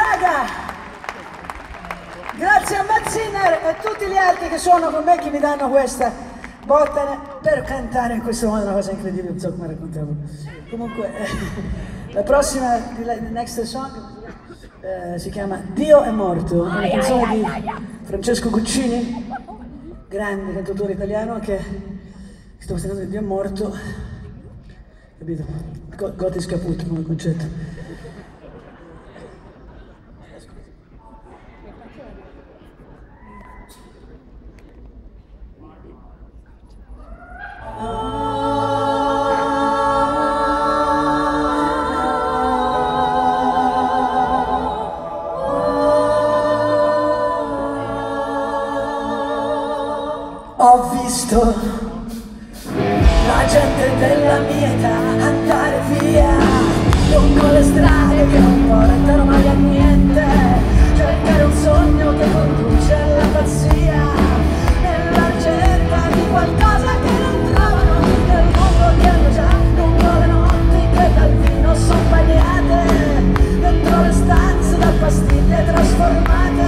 raga! Grazie a Matt Sinner e tutti gli altri che suonano con me che mi danno questa botta per cantare in questo modo, una cosa incredibile, non so come raccontarlo. Comunque, la prossima, the next song, si chiama Dio è morto, è una canzone di Francesco Guccini, grande cantautore italiano che stiamo sentendo di Dio è morto, capito? Gott ist kaputt come concetto. Ho visto la gente della mia età andare via lungo le strade che non portano mai a niente, cercare un sogno che conduce alla pazzia, nella ricerca di qualcosa che non trovano, nel mondo che hanno già, lungo le notti che dal vino sono bagnate, dentro le stanze da pastiglie trasformate,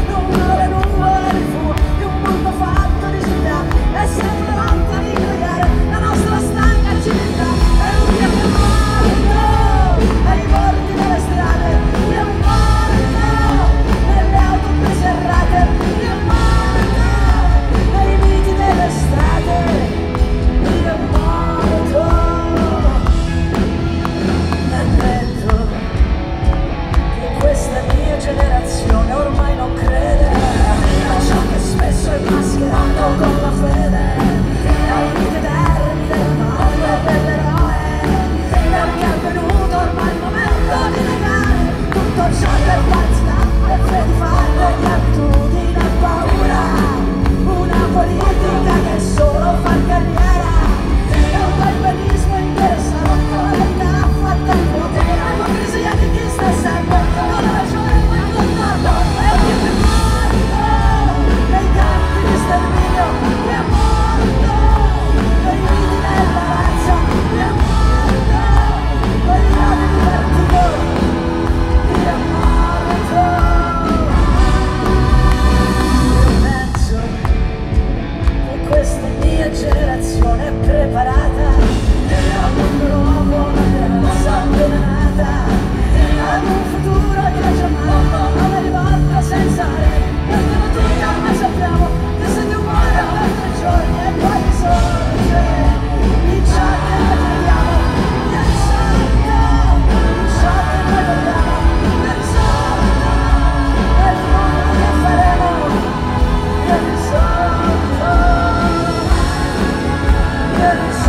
lungo le nuvole di fumo di un mondo fatto di città, e siamo pronti a ricreare la nostra stanca civiltà. È un Dio che è morto ai bordi delle strade, Dio è morto nelle autobus errate, Dio è morto nei viti delle strade, Dio è morto nel letto che questa mia generazione ormai non crede a ciò che spesso è mascherato con la fede, ai vite termini del male dell'eroe, perché è venuto ormai il momento di negare tutto ciò che è falsità e fede fatte di abitudini e paura, una politica che solo fa carriera, è un galvanismo interessato alla verità fatta in potere, l'ipocrisia di chi sta sempre con la ragione quando torna, è un Dio che è morto nei campi di sterminio, che è morto nei viti della razza, che è morto con gli odi di partito, che è morto. Io penso che questa mia generazione è preparata ad un nuovo, una terza avvelenata, ad un futuro che chiamiamo una rivolta senza re, perché noi tutti ormai sappiamo che se Dio muore per 3 giorni e poi risorge in ciò che noi crediamo, è risorto in ciò che noi vogliamo, è risorto nel mondo che faremo, è risorto, è risorto.